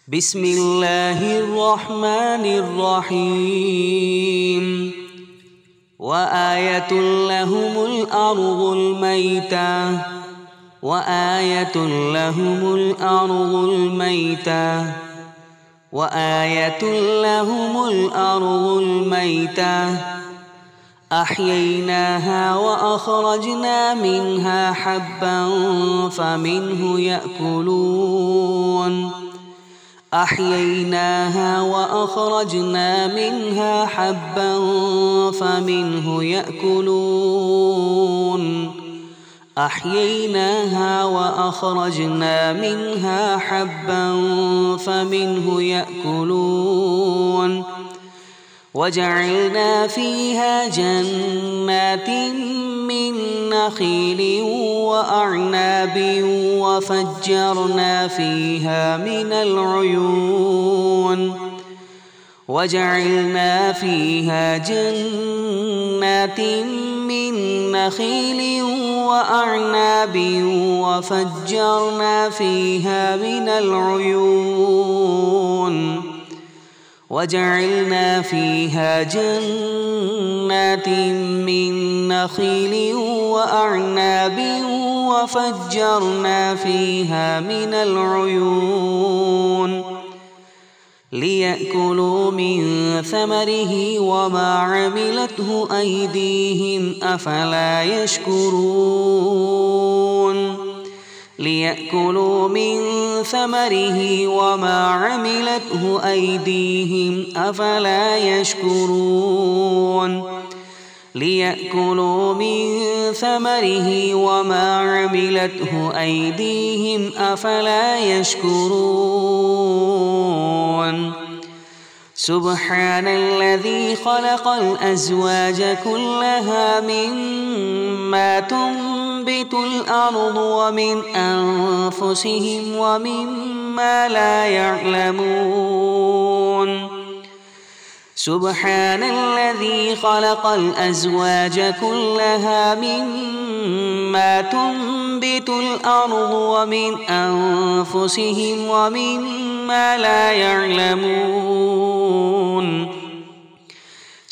بسم الله الرحمن الرحيم وآية لهم الأرض الميتة وآية لهم الأرض الميتة وآية لهم الأرض الميتة أحييناها وأخرجنا منها حبا فمنه يأكلون أحييناها وأخرجنا منها حبا فمنه يأكلون أحييناها وأخرجنا منها حبا فمنه يأكلون وجعلنا فيها جنات من نخيل وأعناب وفجرنا فيها من العيون وجعلنا فيها جنات من نخيل وأعناب وفجرنا فيها من العيون وجعلنا فيها جنات من نخيل وأعناب وفجرنا فيها من العيون ليأكلوا من ثمره وما عملته أيديهم أفلا يشكرون ليأكلوا من ثمره وما عملته أيديهم أفلا يشكرون ليأكلوا من ثمره وما عملته أيديهم أفلا يشكرون سبحان الذي خلق الأزواج كلها مما تنبت الأرض ومن أنفسهم ومما لا يعلمون سبحان الذي خلق الأزواج كلها مما تنبت الأرض ومن أنفسهم ومما لا يعلمون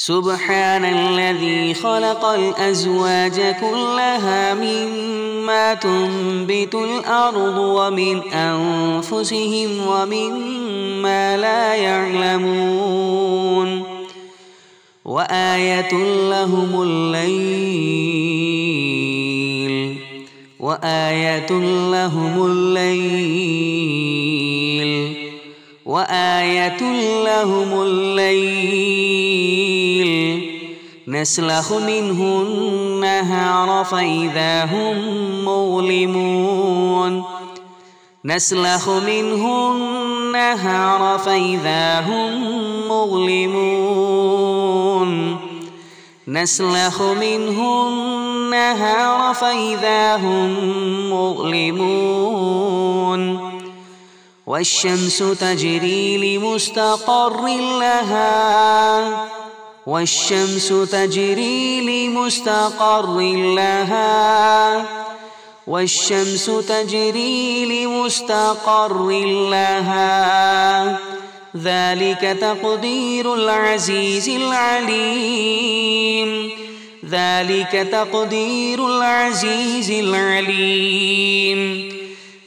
سبحان الذي خلق الأزواج كلها مما تنبت الأرض ومن أنفسهم ومما لا يعلمون وآية لهم الليل وآية لهم الليل وآية لهم الليل نسلخ منه النهار فإذا هم مظلمون نسلخ منه النهار فإذا هم مظلمون نسلخ منه النهار فإذا هم مظلمون والشمس تجري لمستقر لها والشمس تجري لمستقر لها والشمس تجري لمستقر لها ذلك تقدير العزيز العليم ذلك تقدير العزيز العليم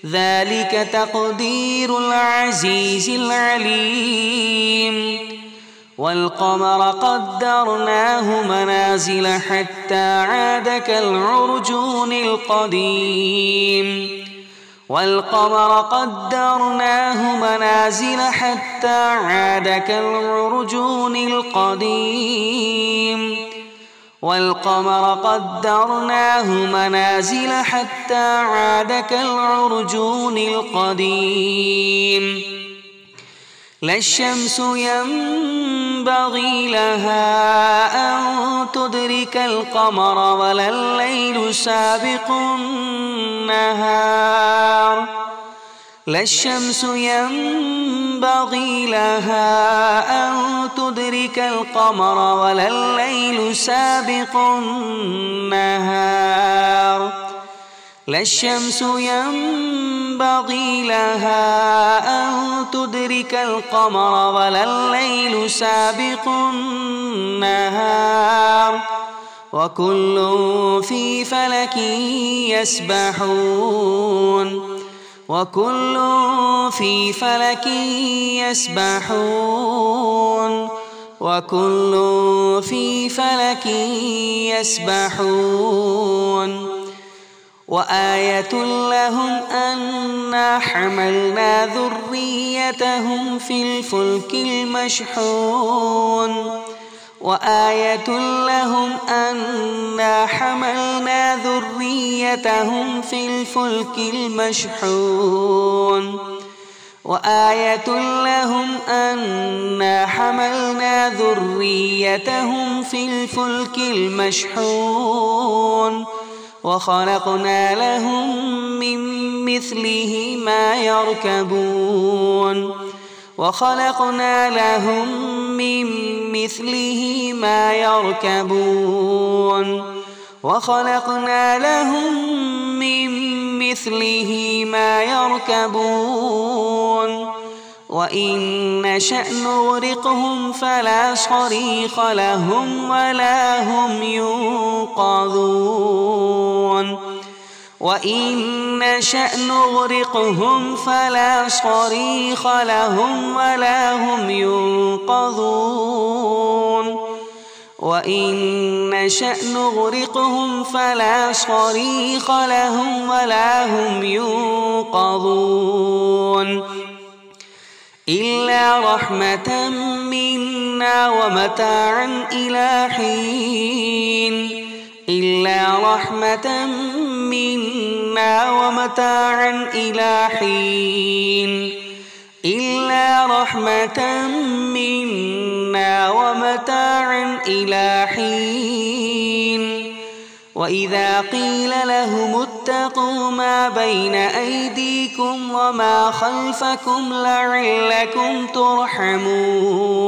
ذلك تقدير العزيز العليم والقمر قدرناه منازل حتى عاد كالعرجون القديم والقمر قدرناه منازل حتى عاد كالعرجون القديم والقمر قدرناه منازل حتى عاد كالعرجون القديم لا الشمس ينبغي لها أن تدرك القمر ولا الليل سابق النهار لا الشمس ينبغي لها أن تدرك القمر ولا الليل سابق النهار لا الشمس ينبغي لها أن تدرك القمر ولا الليل سابق النهار وكل في فلك يسبحون وكل في فلك يسبحون وكل في فلك يسبحون وآية لهم أنا حملنا ذريتهم في الفلك المشحون وآية لهم أنا حملنا ذريتهم في الفلك المشحون وآية لهم أنا حملنا ذريتهم في الفلك المشحون وخلقنا لهم من مثله ما يركبون وخلقنا لهم من مثله ما يركبون وخلقنا لهم من مثله ما يركبون وإن نشأ نغرقهم فلا صريخ لهم ولا هم ينقذون وإن نشأ نغرقهم فلا صريخ لهم ولا هم ينقذون وإن نشأ نغرقهم فلا صريخ لهم ولا هم ينقذون إلا رحمة منا ومتاعا إلى حين إلا رحمة منا ومتاعا إلى حين إلا رحمة منا ومتاعا إلى حين وإذا قيل لهم اتقوا ما بين أيديكم وما خلفكم لعلكم ترحمون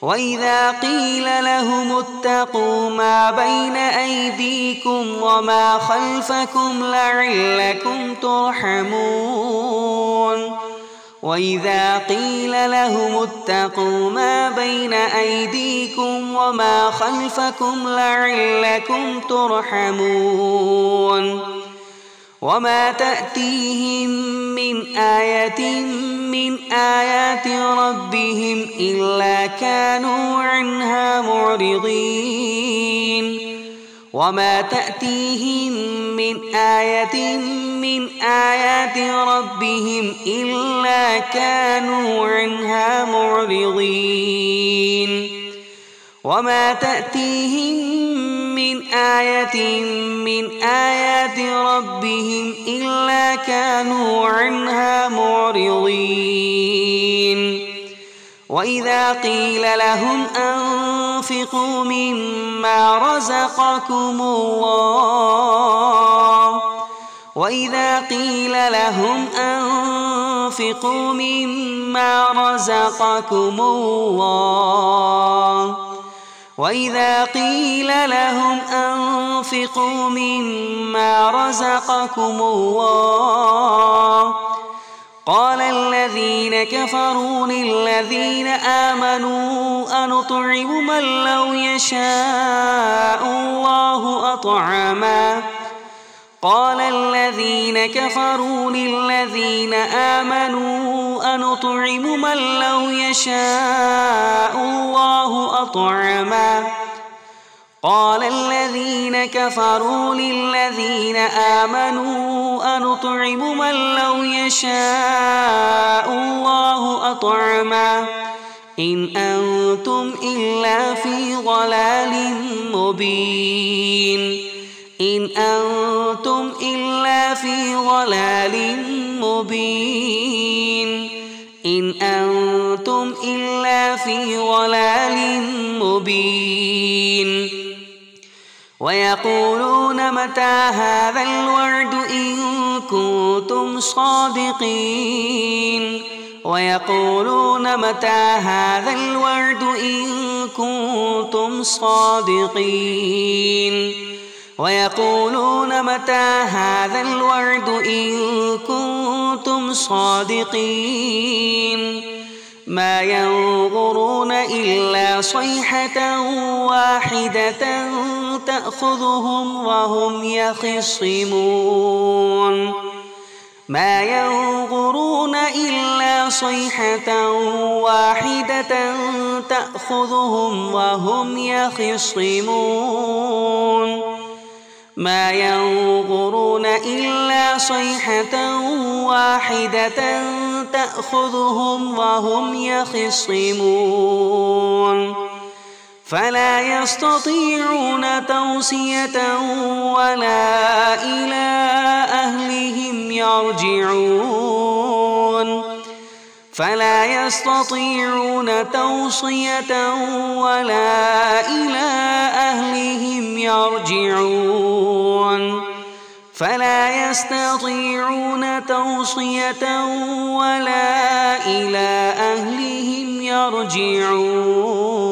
وإذا قيل لهم اتقوا ما بين أيديكم وما خلفكم لعلكم ترحمون وإذا قيل لهم اتقوا ما بين أيديكم وما خلفكم لعلكم ترحمون وما تأتيهم من آية من آيات ربهم إلا كانوا عنها معرضين وما تأتيهم من آية من آيات ربهم إلا كانوا عنها معرضين وما تأتيهم من آية من آيات ربهم إلا كانوا عنها معرضين وإذا قيل لهم أنفقوا مما رزقكم الله وإذا قيل لهم أنفقوا مما رزقكم الله وإذا قيل لهم أنفقوا مما رزقكم الله قال الذين كفروا للذين آمنوا أنطعم من لو يشاء الله أطعمه قال الذين كفروا للذين آمنوا أنطعم من لو يشاء الله أطعمه قال الذين كفروا للذين آمنوا أنطعم من لو يشاء الله أطعمه إن أنتم إلا في ضلال مبين إن أنتم إلا في ضلال مبين إن أنتم إلا في ضلال مبين ويقولون متى هذا الوعد إن كنتم صادقين ويقولون متى هذا الوعد إن كنتم صادقين ويقولون متى هذا الوعد إن كنتم صادقين ما ينظرون إلا صيحة واحدة تأخذهم وهم يخصمون ما ينظرون إلا صيحة واحدة تأخذهم وهم يخصمون ما ينظرون إلا صيحة واحدة تأخذهم وهم يخصمون فلا يستطيعون توصية ولا إلى أهلهم يرجعون فلا يستطيعون توصية ولا إلى أهلهم يرجعون فلا يستطيعون توصية ولا إلى أهلهم يرجعون